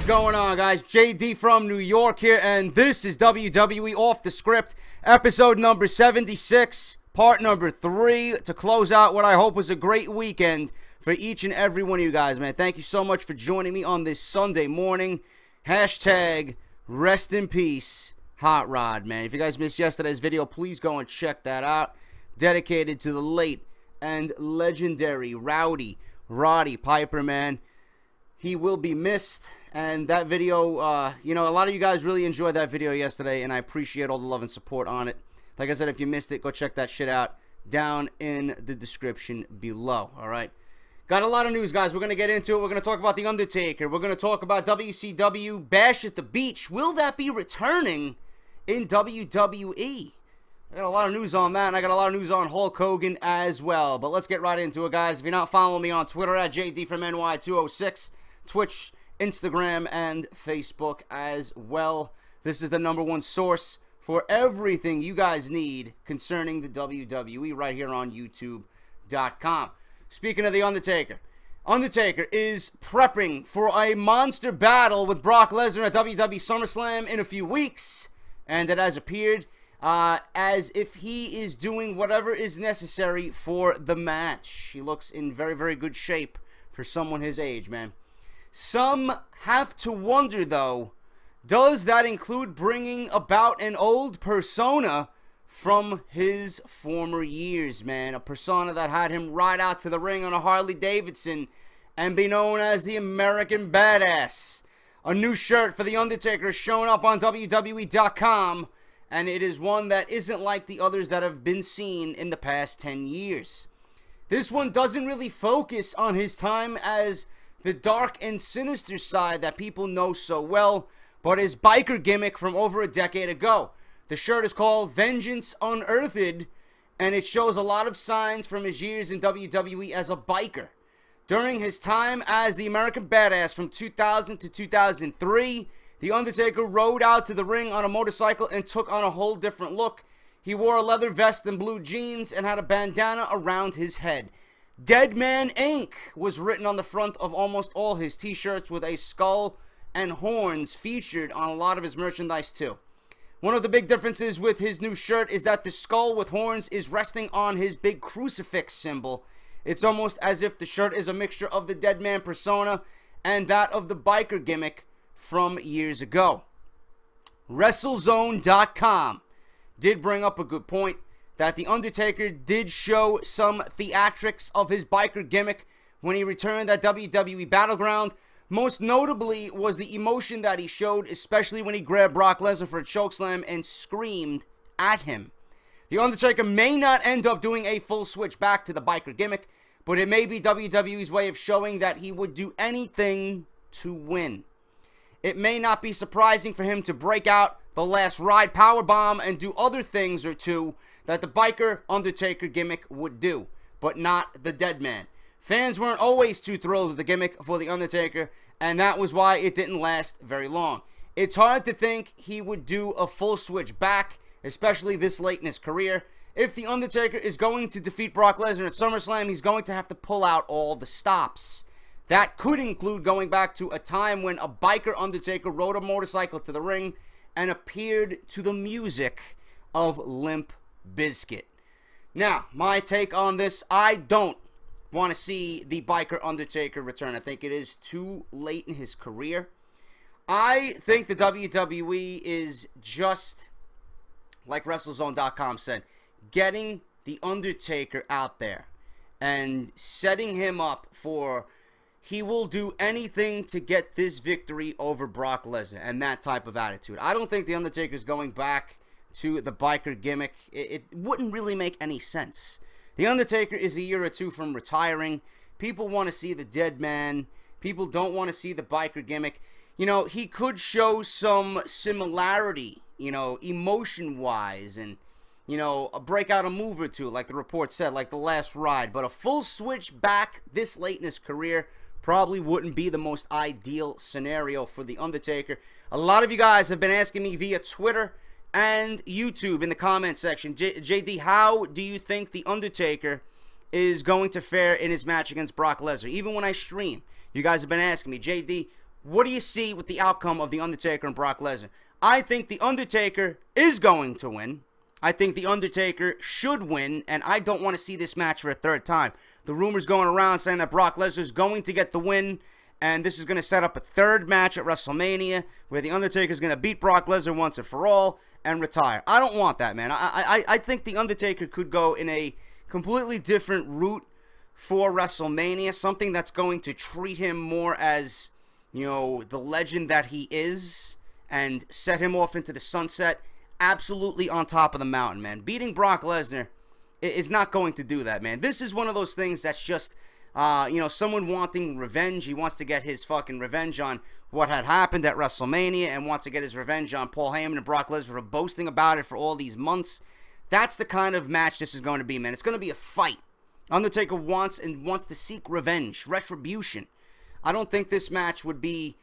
going on, guys? JD from New York here, and this is WWE Off The Script, episode number 76, part number 3, to close out what I hope was a great weekend for each and every one of you guys, man. Thank you so much for joining me on this Sunday morning. Hashtag rest in peace, Hot Rod, man. If you guys missed yesterday's video, please go and check that out. Dedicated to the late and legendary Roddy Piper, man. He will be missed, and that video, you know, a lot of you guys really enjoyed that video yesterday, and I appreciate all the love and support on it. Like I said, if you missed it, go check that shit out down in the description below, all right? Got a lot of news, guys. We're going to get into it. We're going to talk about The Undertaker. We're going to talk about WCW Bash at the Beach. Will that be returning in WWE? I got a lot of news on that, and I got a lot of news on Hulk Hogan as well. But let's get right into it, guys. If you're not following me on Twitter, at JD from NY206, Twitch, Instagram, and Facebook as well. This is the #1 source for everything you guys need concerning the WWE right here on YouTube.com. Speaking of The Undertaker, Undertaker is prepping for a monster battle with Brock Lesnar at WWE Summerslam in a few weeks, and it has appeared as if he is doing whatever is necessary for the match. He looks in very, very good shape for someone his age, man. Some have to wonder, though, does that include bringing about an old persona from his former years, man? A persona that had him ride out to the ring on a Harley Davidson and be known as the American Badass. A new shirt for The Undertaker is showing up on WWE.com, and it is one that isn't like the others that have been seen in the past 10 years. This one doesn't really focus on his time as the dark and sinister side that people know so well, but his biker gimmick from over a decade ago. The shirt is called Vengeance Unearthed, and it shows a lot of signs from his years in WWE as a biker. During his time as the American Badass from 2000 to 2003, The Undertaker rode out to the ring on a motorcycle and took on a whole different look. He wore a leather vest and blue jeans and had a bandana around his head. Dead Man Inc. was written on the front of almost all his t-shirts, with a skull and horns featured on a lot of his merchandise too. One of the big differences with his new shirt is that the skull with horns is resting on his big crucifix symbol. It's almost as if the shirt is a mixture of the Dead Man persona and that of the biker gimmick from years ago. WrestleZone.com did bring up a good point, that The Undertaker did show some theatrics of his biker gimmick when he returned at WWE Battleground. Most notably was the emotion that he showed, especially when he grabbed Brock Lesnar for a chokeslam and screamed at him. The Undertaker may not end up doing a full switch back to the biker gimmick, but it may be WWE's way of showing that he would do anything to win. It may not be surprising for him to break out the last ride powerbomb and do other things or two that the biker Undertaker gimmick would do, but not the Dead Man. Fans weren't always too thrilled with the gimmick for The Undertaker, and that was why it didn't last very long. It's hard to think he would do a full switch back, especially this late in his career. If The Undertaker is going to defeat Brock Lesnar at SummerSlam, he's going to have to pull out all the stops. That could include going back to a time when a biker Undertaker rode a motorcycle to the ring and appeared to the music of Limp Bizkit. Now, my take on this, I don't want to see the biker Undertaker return. I think it is too late in his career. I think the WWE is just, like WrestleZone.com said, getting the Undertaker out there and setting him up for, he will do anything to get this victory over Brock Lesnar, and that type of attitude. I don't think the Undertaker is going back to the biker gimmick. It wouldn't really make any sense. The Undertaker is a year or two from retiring. People want to see the Dead Man. People don't want to see the biker gimmick. You know, he could show some similarity, you know, emotion-wise, and, you know, break out a move or two, like the report said, like the last ride. But a full switch back this late in his career probably wouldn't be the most ideal scenario for The Undertaker. A lot of you guys have been asking me via Twitter and YouTube in the comment section, JD, how do you think The Undertaker is going to fare in his match against Brock Lesnar? Even when I stream, you guys have been asking me, JD, what do you see with the outcome of The Undertaker and Brock Lesnar? I think The Undertaker is going to win. I think The Undertaker should win, and I don't want to see this match for a third time. The rumors going around saying that Brock Lesnar is going to get the win, and this is going to set up a third match at WrestleMania where The Undertaker is going to beat Brock Lesnar once and for all and retire. I don't want that, man. I think The Undertaker could go in a completely different route for WrestleMania, something that's going to treat him more as, you know, the legend that he is and set him off into the sunset absolutely on top of the mountain, man. Beating Brock Lesnar is not going to do that, man. This is one of those things that's just, you know, someone wanting revenge. He wants to get his fucking revenge on what had happened at WrestleMania and wants to get his revenge on Paul Heyman and Brock Lesnar for boasting about it for all these months. That's the kind of match this is going to be, man. It's going to be a fight. Undertaker wants to seek revenge, retribution. I don't think this match would be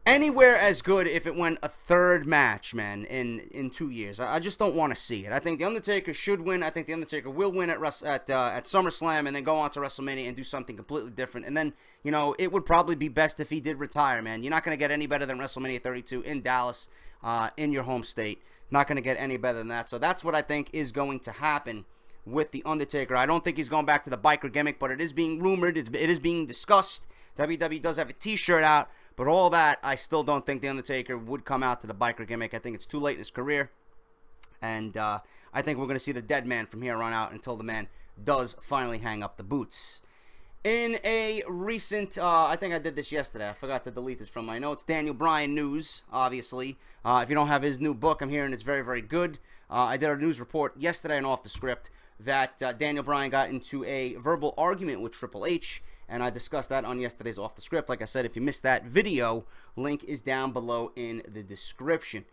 anywhere as good if it went a third match, man, in 2 years. I just don't want to see it. I think The Undertaker should win. I think The Undertaker will win at Summerslam and then go on to WrestleMania and do something completely different. And then, you know, it would probably be best if he did retire, man. You're not going to get any better than WrestleMania 32 in Dallas, in your home state. Not going to get any better than that. So that's what I think is going to happen with The Undertaker. I don't think he's going back to the biker gimmick, but it is being rumored. It is being discussed. WWE does have a t-shirt out, but all that, I still don't think The Undertaker would come out to the biker gimmick. I think it's too late in his career, and I think we're going to see the dead man from here on out until the man does finally hang up the boots. In a recent, I think I did this yesterday. I forgot to delete this from my notes. Daniel Bryan news, obviously. If you don't have his new book, I'm hearing it's very, very good. I did a news report yesterday and Off the Script that Daniel Bryan got into a verbal argument with Triple H, and I discussed that on yesterday's Off the Script. Like I said, if you missed that video, link is down below in the description.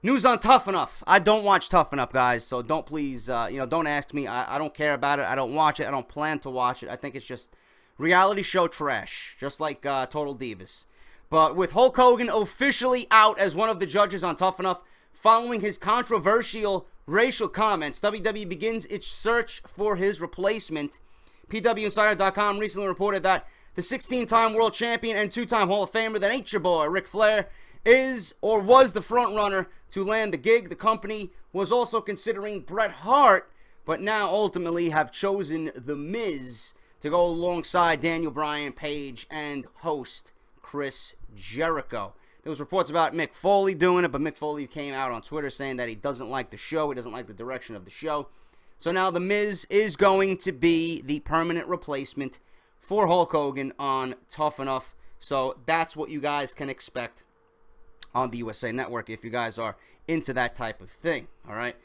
News on Tough Enough. I don't watch Tough Enough, guys, so don't please, you know, don't ask me. I don't care about it. I don't watch it. I don't plan to watch it. I think it's just reality show trash, just like Total Divas. But with Hulk Hogan officially out as one of the judges on Tough Enough, following his controversial racial comments, WWE begins its search for his replacement. PWInsider.com recently reported that the 16-time world champion and 2-time Hall of Famer, that ain't your boy, Ric Flair, is or was the front runner to land the gig. The company was also considering Bret Hart, but now ultimately have chosen The Miz to go alongside Daniel Bryan, Page, and host Chris Jericho. There was reports about Mick Foley doing it, but Mick Foley came out on Twitter saying that he doesn't like the show. He doesn't like the direction of the show. So now The Miz is going to be the permanent replacement for Hulk Hogan on Tough Enough. So that's what you guys can expect on the USA Network if you guys are into that type of thing. All right.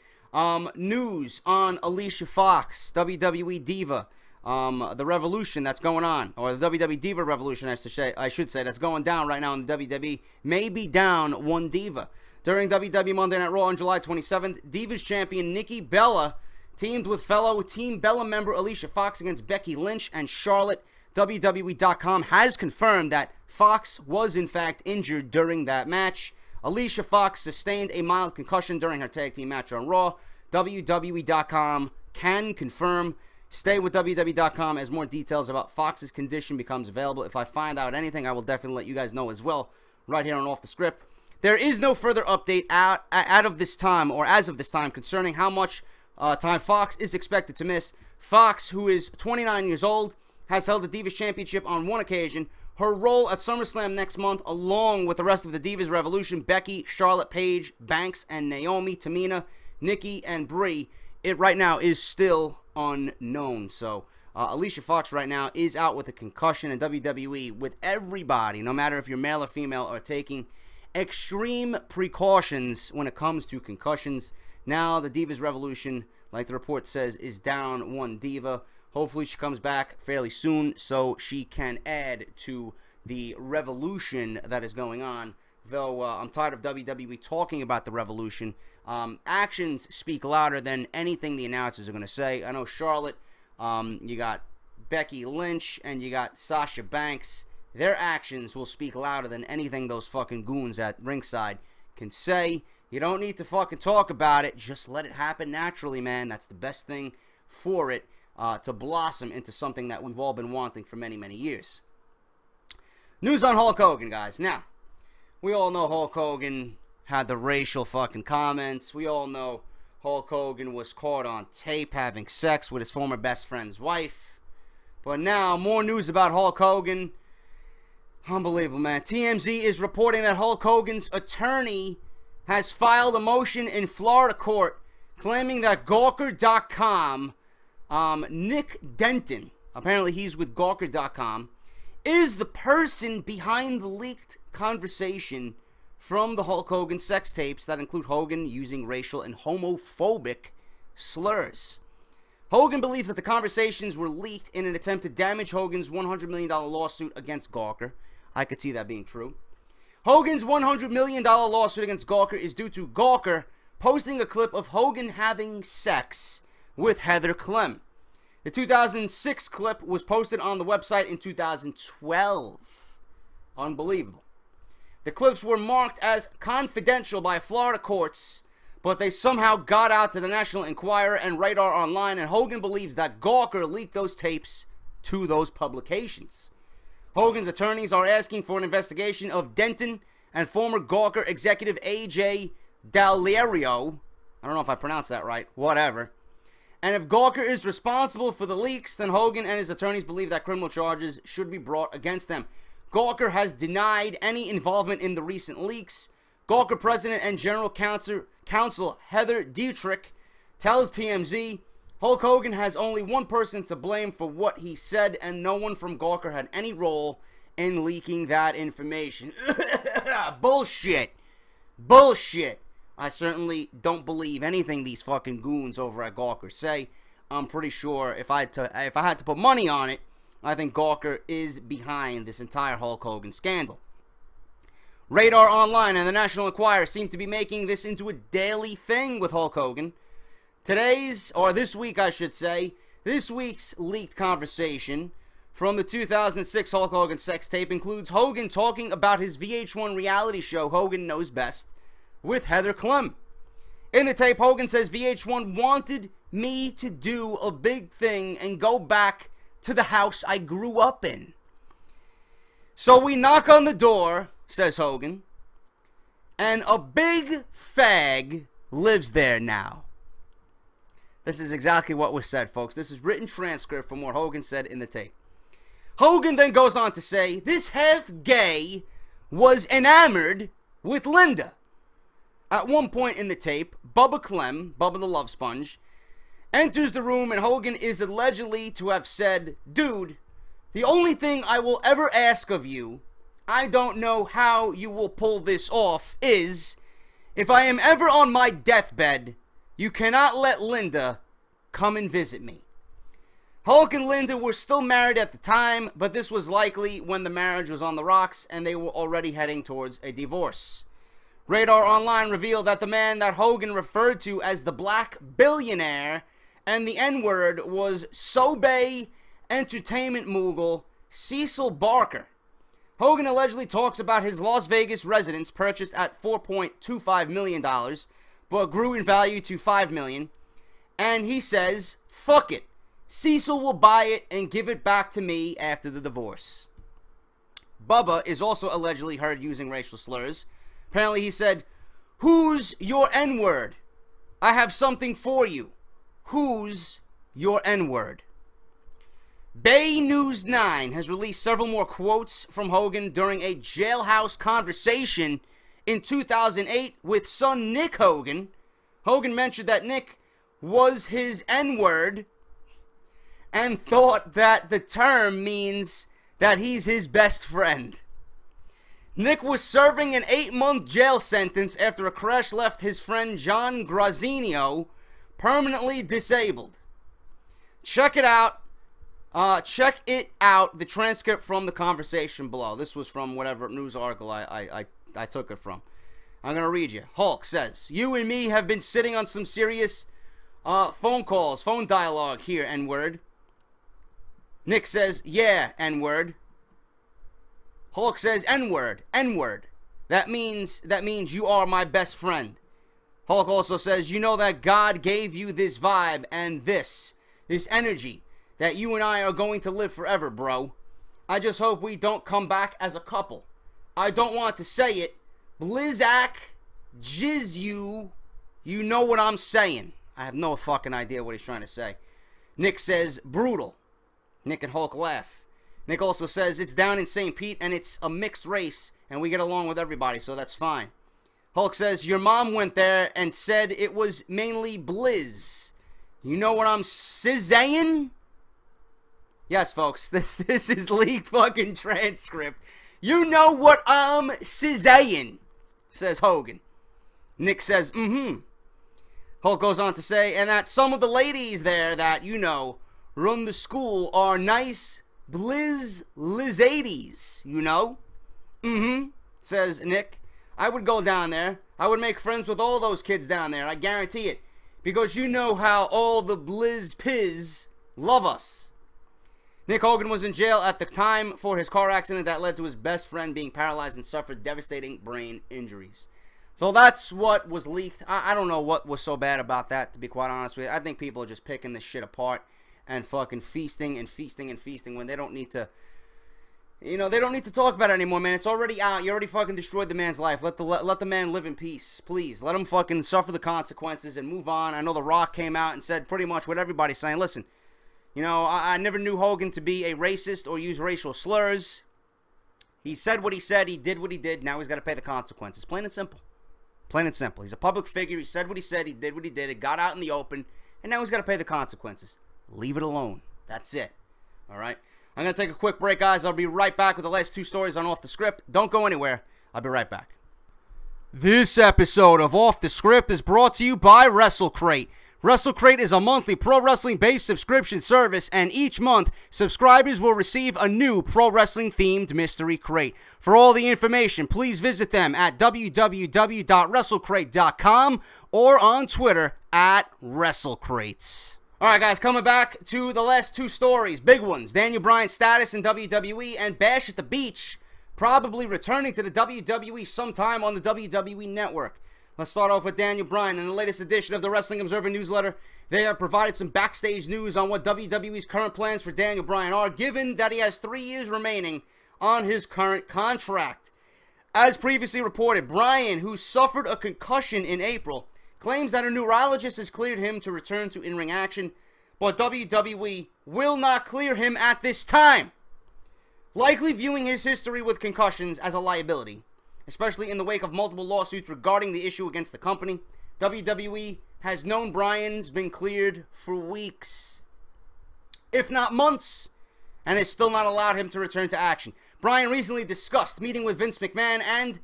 News on Alicia Fox, WWE Diva. The revolution that's going on, or the WWE Diva revolution, I should say, that's going down right now in the WWE, may be down one Diva. During WWE Monday Night Raw on July 27th, Divas champion Nikki Bella teamed with fellow Team Bella member Alicia Fox against Becky Lynch and Charlotte. WWE.com has confirmed that Fox was in fact injured during that match. Alicia Fox sustained a mild concussion during her tag team match on Raw. WWE.com can confirm. Stay with WWE.com as more details about Fox's condition becomes available. If I find out anything, I will definitely let you guys know as well, right here on Off the Script. There is no further update out of this time, or as of this time, concerning how much time Fox is expected to miss. Fox, who is 29 years old, has held the Divas Championship on one occasion. Her role at SummerSlam next month, along with the rest of the Divas Revolution, Becky, Charlotte, Paige, Banks, and Naomi, Tamina, Nikki, and Brie, it right now is still unknown. So Alicia Fox right now is out with a concussion, and WWE, with everybody, no matter if you're male or female, are taking extreme precautions when it comes to concussions. Now the Divas Revolution, like the report says, is down one Diva. Hopefully she comes back fairly soon so she can add to the revolution that is going on. Though I'm tired of WWE talking about the revolution. Actions speak louder than anything the announcers are going to say. I know Charlotte, you got Becky Lynch, and you got Sasha Banks. Their actions will speak louder than anything those fucking goons at ringside can say. You don't need to fucking talk about it. Just let it happen naturally, man. That's the best thing for it to blossom into something that we've all been wanting for many, many years. News on Hulk Hogan, guys. Now, we all know Hulk Hogan had the racial fucking comments. We all know Hulk Hogan was caught on tape having sex with his former best friend's wife. But now, more news about Hulk Hogan. Unbelievable, man. TMZ is reporting that Hulk Hogan's attorney has filed a motion in Florida court claiming that Gawker.com, Nick Denton, apparently he's with Gawker.com, is the person behind the leaked conversation from the Hulk Hogan sex tapes that include Hogan using racial and homophobic slurs. Hogan believes that the conversations were leaked in an attempt to damage Hogan's $100 million lawsuit against Gawker. I could see that being true. Hogan's $100 million lawsuit against Gawker is due to Gawker posting a clip of Hogan having sex with Heather Clem. The 2006 clip was posted on the website in 2012. Unbelievable. The clips were marked as confidential by Florida courts, but they somehow got out to the National Enquirer and Radar Online, and Hogan believes that Gawker leaked those tapes to those publications. Hogan's attorneys are asking for an investigation of Denton and former Gawker executive A.J. Dalerio. I don't know if I pronounced that right. Whatever. And if Gawker is responsible for the leaks, then Hogan and his attorneys believe that criminal charges should be brought against them. Gawker has denied any involvement in the recent leaks. Gawker President and General Counsel Heather Dietrich tells TMZ Hulk Hogan has only one person to blame for what he said, and no one from Gawker had any role in leaking that information. Bullshit. Bullshit. I certainly don't believe anything these fucking goons over at Gawker say. I'm pretty sure if I had to put money on it, I think Gawker is behind this entire Hulk Hogan scandal. Radar Online and the National Enquirer seem to be making this into a daily thing with Hulk Hogan. This week's leaked conversation from the 2006 Hulk Hogan sex tape includes Hogan talking about his VH1 reality show, Hogan Knows Best, with Heather Clem. In the tape, Hogan says VH1 wanted me to do a big thing and go back to the house I grew up in. So we knock on the door, says Hogan, and a big fag lives there now. This is exactly what was said, folks. This is written transcript from what Hogan said in the tape. Hogan then goes on to say, this half-gay was enamored with Linda. At one point in the tape, Bubba Clem, Bubba the Love Sponge, enters the room and Hogan is allegedly to have said, dude, the only thing I will ever ask of you, I don't know how you will pull this off, is if I am ever on my deathbed, you cannot let Linda come and visit me. Hulk and Linda were still married at the time, but this was likely when the marriage was on the rocks and they were already heading towards a divorce. Radar Online revealed that the man that Hogan referred to as the Black Billionaire and the N-word was Sobe entertainment mogul Cecil Barker. Hogan allegedly talks about his Las Vegas residence purchased at $4.25 million, but grew in value to $5 million. And he says, fuck it. Cecil will buy it and give it back to me after the divorce. Bubba is also allegedly heard using racial slurs. Apparently he said, who's your N-word? I have something for you. Who's your N-word? Bay News 9 has released several more quotes from Hogan during a jailhouse conversation in 2008 with son Nick Hogan. Hogan mentioned that Nick was his N-word and thought that the term means that he's his best friend. Nick was serving an 8-month jail sentence after a crash left his friend John Grazinio permanently disabled. Check it out. The transcript from the conversation below. This was from whatever news article I took it from. I'm going to read you. Hulk says, you and me have been sitting on some serious phone calls, phone dialogue here, N-word. Nick says, yeah, N-word. Hulk says, N-word, N-word. That means you are my best friend. Hulk also says, you know that God gave you this vibe and this energy, that you and I are going to live forever, bro. I just hope we don't come back as a couple. I don't want to say it. Blizzak, jizz you. You know what I'm saying. I have no fucking idea what he's trying to say. Nick says, brutal. Nick and Hulk laugh. Nick also says, it's down in St. Pete and it's a mixed race and we get along with everybody, so that's fine. Hulk says, your mom went there and said it was mainly blizz. You know what I'm saying? Yes, folks, this is leaked fucking transcript. You know what I'm saying, says Hogan. Nick says, Hulk goes on to say, and that some of the ladies there that, you know, run the school are nice lizadies, you know? Says Nick. I would go down there. I would make friends with all those kids down there. I guarantee it. Because you know how all the blizz-piz love us. Nick Hogan was in jail at the time for his car accident that led to his best friend being paralyzed and suffered devastating brain injuries. So that's what was leaked. I don't know what was so bad about that, to be quite honest with you. I think people are just picking this shit apart and fucking feasting and feasting and feasting when they don't need to. You know, they don't need to talk about it anymore, man. It's already out. You already fucking destroyed the man's life. Let the man live in peace, please. Let him fucking suffer the consequences and move on. I know The Rock came out and said pretty much what everybody's saying. Listen, you know, I never knew Hogan to be a racist or use racial slurs. He said what he said. He did what he did. Now he's got to pay the consequences. Plain and simple. Plain and simple. He's a public figure. He said what he said. He did what he did. It got out in the open. And now he's got to pay the consequences. Leave it alone. That's it. All right? I'm going to take a quick break, guys. I'll be right back with the last two stories on Off the Script. Don't go anywhere. I'll be right back. This episode of Off the Script is brought to you by Wrestle Crate. Wrestle Crate is a monthly pro wrestling-based subscription service, and each month, subscribers will receive a new pro wrestling-themed mystery crate. For all the information, please visit them at www.wrestlecrate.com or on Twitter at WrestleCrates. Alright, guys, coming back to the last two stories. Big ones. Daniel Bryan's status in WWE and Bash at the Beach probably returning to the WWE sometime on the WWE Network. Let's start off with Daniel Bryan. In the latest edition of the Wrestling Observer newsletter, they have provided some backstage news on what WWE's current plans for Daniel Bryan are, given that he has 3 years remaining on his current contract. As previously reported, Bryan, who suffered a concussion in April, claims that a neurologist has cleared him to return to in-ring action, but WWE will not clear him at this time, likely viewing his history with concussions as a liability, especially in the wake of multiple lawsuits regarding the issue against the company. WWE has known Bryan's been cleared for weeks, if not months, and has still not allowed him to return to action. Bryan recently discussed meeting with Vince McMahon and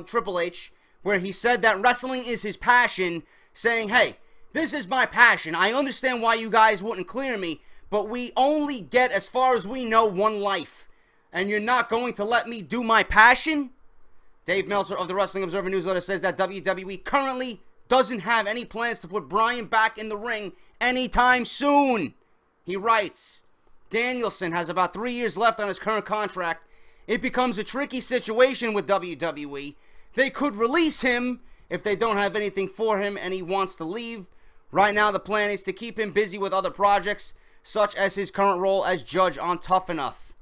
Triple H, where he said that wrestling is his passion, saying, hey, this is my passion. I understand why you guys wouldn't clear me, but we only get, as far as we know, one life, and you're not going to let me do my passion? Dave Meltzer of the Wrestling Observer newsletter says that WWE currently doesn't have any plans to put Bryan back in the ring anytime soon. He writes, Danielson has about 3 years left on his current contract. It becomes a tricky situation with WWE. They could release him if they don't have anything for him and he wants to leave. Right now the plan is to keep him busy with other projects, such as his current role as judge on Tough Enough.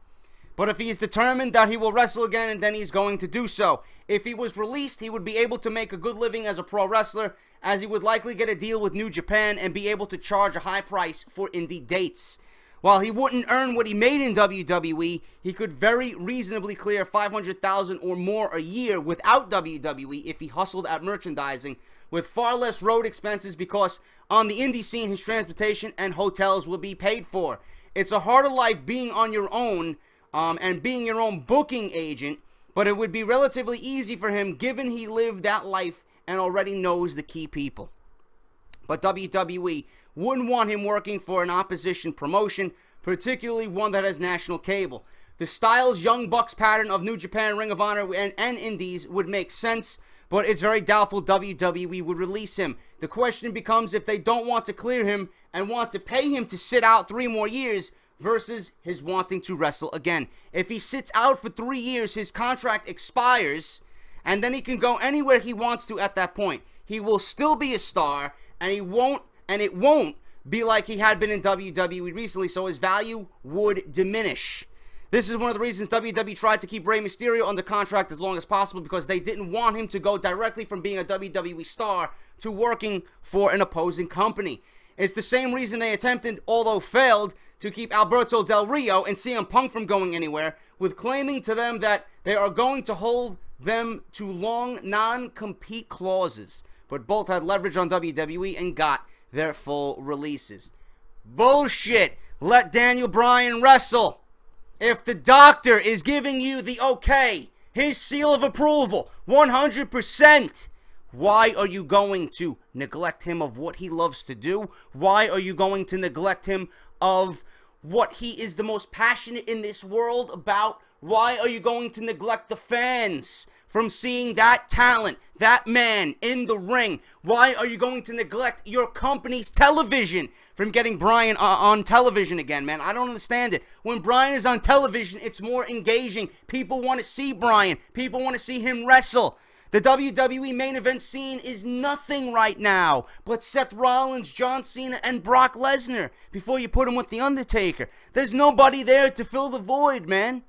But if he is determined that he will wrestle again, then he's going to do so. If he was released, he would be able to make a good living as a pro wrestler, as he would likely get a deal with New Japan and be able to charge a high price for indie dates. While he wouldn't earn what he made in WWE, he could very reasonably clear $500,000 or more a year without WWE if he hustled at merchandising, with far less road expenses because on the indie scene his transportation and hotels will be paid for. It's a harder life being on your own, and being your own booking agent, but it would be relatively easy for him given he lived that life and already knows the key people. But WWE wouldn't want him working for an opposition promotion, particularly one that has national cable. The Styles Young Bucks pattern of New Japan, Ring of Honor, and Indies would make sense, but it's very doubtful WWE would release him. The question becomes if they don't want to clear him and want to pay him to sit out 3 more years, versus his wanting to wrestle again. If he sits out for 3 years, his contract expires, and then he can go anywhere he wants to at that point. He will still be a star, and it won't be like he had been in WWE recently, so his value would diminish. This is one of the reasons WWE tried to keep Rey Mysterio under contract as long as possible, because they didn't want him to go directly from being a WWE star to working for an opposing company. It's the same reason they attempted, although failed, to keep Alberto Del Rio and CM Punk from going anywhere, with claiming to them that they are going to hold them to long non-compete clauses. But both had leverage on WWE and got their full releases. Bullshit! Let Daniel Bryan wrestle. If the doctor is giving you the okay, his seal of approval, 100%, why are you going to neglect him of what he loves to do? Why are you going to neglect him of what he is the most passionate in this world about? Why are you going to neglect the fans from seeing that talent, that man in the ring? Why are you going to neglect your company's television from getting Bryan on television again, man? I don't understand it. When Bryan is on television, it's more engaging. People want to see Bryan. People want to see him wrestle. The WWE main event scene is nothing right now but Seth Rollins, John Cena, and Brock Lesnar before you put him with The Undertaker. There's nobody there to fill the void, man.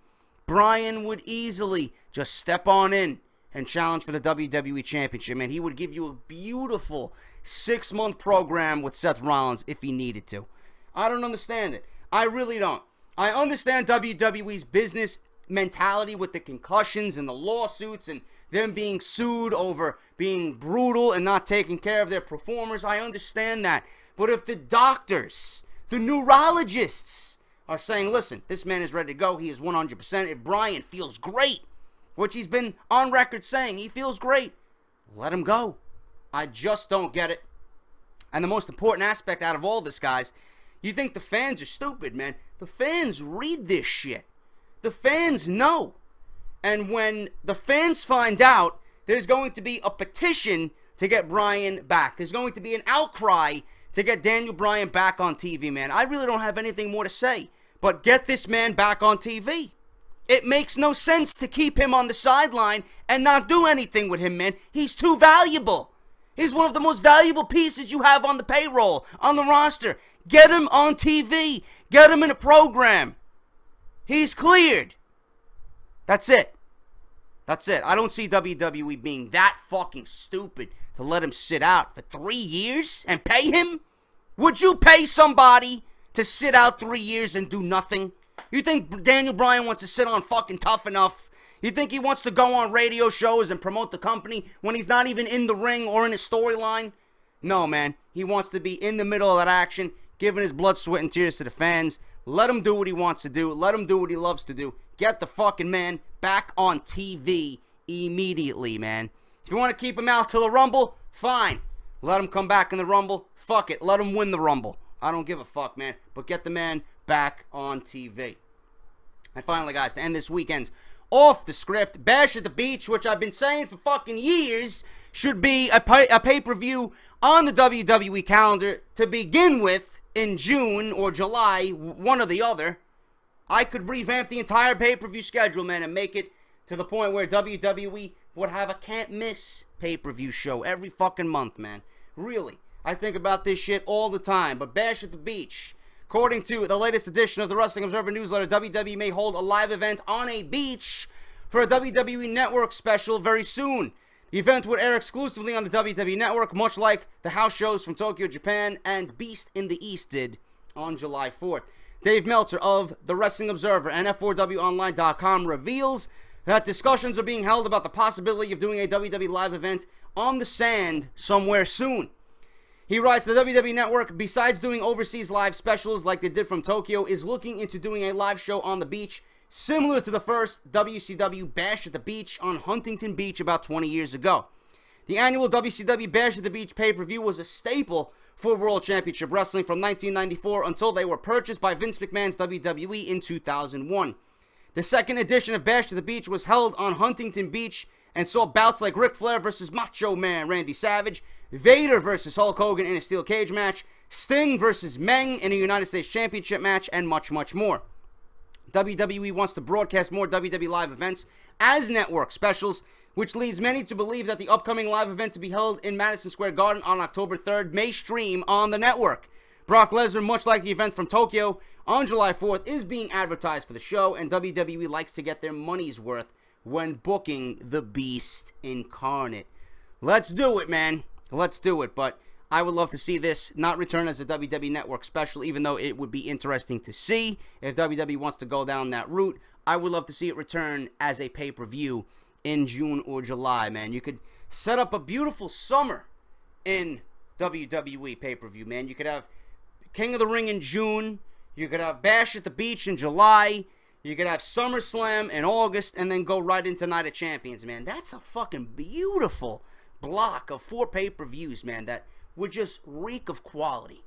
Bryan would easily just step on in and challenge for the WWE Championship, man. He would give you a beautiful 6-month program with Seth Rollins if he needed to. I don't understand it. I really don't. I understand WWE's business mentality with the concussions and the lawsuits and them being sued over being brutal and not taking care of their performers. I understand that. But if the doctors, the neurologists are saying, listen, this man is ready to go, he is 100%. If Bryan feels great, which he's been on record saying, he feels great, let him go. I just don't get it. And the most important aspect out of all this, guys, you think the fans are stupid, man. The fans read this shit. The fans know. And when the fans find out, there's going to be a petition to get Bryan back. There's going to be an outcry to get Daniel Bryan back on TV, man. I really don't have anything more to say, but get this man back on TV. It makes no sense to keep him on the sideline and not do anything with him, man. He's too valuable. He's one of the most valuable pieces you have on the payroll, on the roster. Get him on TV. Get him in a program. He's cleared. That's it. That's it. I don't see WWE being that fucking stupid to let him sit out for 3 years and pay him. Would you pay somebody to sit out 3 years and do nothing? You think Daniel Bryan wants to sit on fucking Tough Enough? You think he wants to go on radio shows and promote the company when he's not even in the ring or in his storyline? No, man. He wants to be in the middle of that action, giving his blood, sweat, and tears to the fans. Let him do what he wants to do. Let him do what he loves to do. Get the fucking man back on TV immediately, man. If you want to keep him out till the Rumble, fine. Let him come back in the Rumble. Fuck it. Let him win the Rumble. I don't give a fuck, man. But get the man back on TV. And finally, guys, to end this weekend's Off the Script, Bash at the Beach, which I've been saying for fucking years, should be a pay-per-view on the WWE calendar to begin with in June or July, one or the other. I could revamp the entire pay-per-view schedule, man, and make it to the point where WWE would have a can't-miss pay-per-view show every fucking month, man. Really. I think about this shit all the time. But Bash at the Beach, according to the latest edition of the Wrestling Observer newsletter, WWE may hold a live event on a beach for a WWE Network special very soon. The event would air exclusively on the WWE Network, much like the house shows from Tokyo, Japan, and Beast in the East did on July 4th. Dave Meltzer of the Wrestling Observer and F4WOnline.com reveals that discussions are being held about the possibility of doing a WWE live event on the sand somewhere soon. He writes, the WWE Network, besides doing overseas live specials like they did from Tokyo, is looking into doing a live show on the beach, similar to the first WCW Bash at the Beach on Huntington Beach about 20 years ago. The annual WCW Bash at the Beach pay-per-view was a staple for World Championship Wrestling from 1994 until they were purchased by Vince McMahon's WWE in 2001. The second edition of Bash at the Beach was held on Huntington Beach and saw bouts like Ric Flair versus Macho Man Randy Savage, Vader versus Hulk Hogan in a steel cage match, Sting versus Meng in a United States Championship match, and much, much more. WWE wants to broadcast more WWE live events as network specials, which leads many to believe that the upcoming live event to be held in Madison Square Garden on October 3rd may stream on the network. Brock Lesnar, much like the event from Tokyo on July 4th, is being advertised for the show, and WWE likes to get their money's worth when booking the Beast incarnate. Let's do it, man. Let's do it. But I would love to see this not return as a WWE Network special, even though it would be interesting to see if WWE wants to go down that route. I would love to see it return as a pay-per-view in June or July, man. You could set up a beautiful summer in WWE pay-per-view, man. You could have King of the Ring in June. You could have Bash at the Beach in July. You could have SummerSlam in August, and then go right into Night of Champions, man. That's a fucking beautiful block of 4 pay-per-views, man, that would just reek of quality.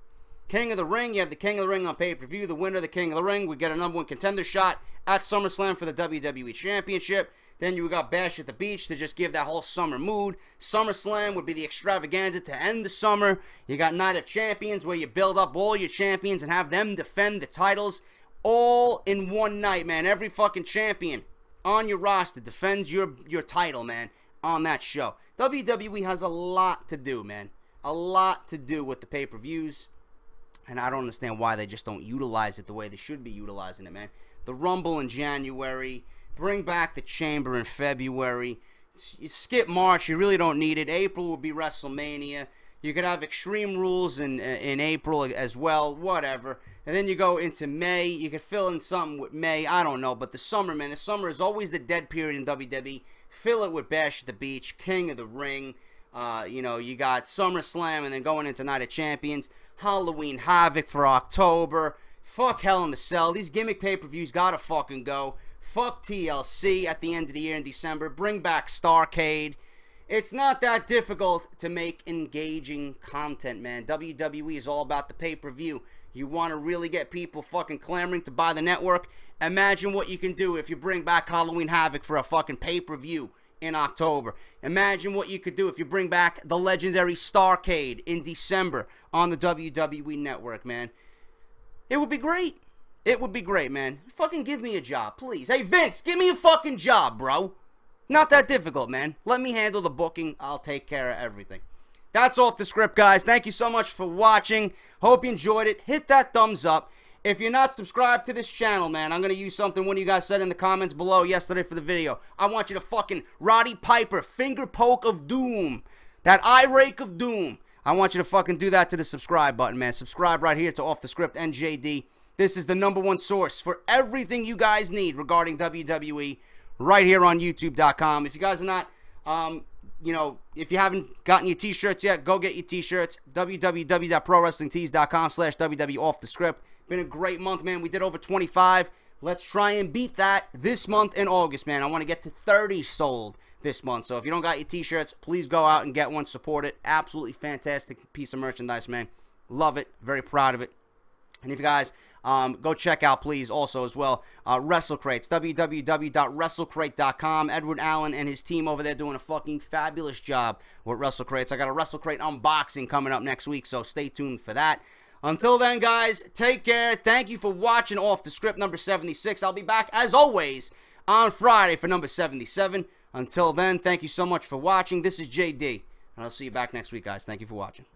King of the Ring, you have the King of the Ring on pay-per-view. The winner of the King of the Ring would get a #1 contender shot at SummerSlam for the WWE Championship. Then you got Bash at the Beach to just give that whole summer mood. SummerSlam would be the extravaganza to end the summer. You got Night of Champions, where you build up all your champions and have them defend the titles all in one night, man. Every fucking champion on your roster defends your title, man, on that show. WWE has a lot to do, man. A lot to do with the pay-per-views. And I don't understand why they just don't utilize it the way they should be utilizing it, man. The Rumble in January. Bring back the Chamber in February. You skip March. You really don't need it. April will be WrestleMania. You could have Extreme Rules in April as well. Whatever. And then you go into May. You could fill in something with May. I don't know. But the summer, man. The summer is always the dead period in WWE. Fill it with Bash at the Beach. King of the Ring. You know, you got SummerSlam and then going into Night of Champions. Halloween Havoc for October. Fuck Hell in the Cell. These gimmick pay-per-views gotta fucking go. Fuck TLC at the end of the year in December. Bring back Starrcade. It's not that difficult to make engaging content, man. WWE is all about the pay-per-view. You want to really get people fucking clamoring to buy the network? Imagine what you can do if you bring back Halloween Havoc for a fucking pay-per-view in October. Imagine what you could do if you bring back the legendary Starrcade in December on the WWE Network, man. It would be great. It would be great, man. Fucking give me a job, please. Hey, Vince, give me a fucking job, bro. Not that difficult, man. Let me handle the booking. I'll take care of everything. That's Off the Script, guys. Thank you so much for watching. Hope you enjoyed it. Hit that thumbs up. If you're not subscribed to this channel, man, I'm going to use something one of you guys said in the comments below yesterday for the video. I want you to fucking Roddy Piper, finger poke of doom. That eye rake of doom. I want you to fucking do that to the subscribe button, man. Subscribe right here to Off the Script NJD. This is the #1 source for everything you guys need regarding WWE right here on YouTube.com. If you guys are not, you know, if you haven't gotten your t-shirts yet, go get your t-shirts. www.prowrestlingtees.com/WWE Off the Script. Been a great month, man. We did over 25. Let's try and beat that this month in August, man. I want to get to 30 sold this month. So if you don't got your t-shirts, please go out and get one. Support it. Absolutely fantastic piece of merchandise, man. Love it. Very proud of it. And if you guys go check out, please, also as well, Wrestle Crates, www.wrestlecrate.com. Edward Allen and his team over there doing a fucking fabulous job with Wrestle Crates. I got a Wrestle Crate unboxing coming up next week, so stay tuned for that. Until then, guys, take care. Thank you for watching Off the Script number 76. I'll be back, as always, on Friday for number 77. Until then, thank you so much for watching. This is JD, and I'll see you back next week, guys. Thank you for watching.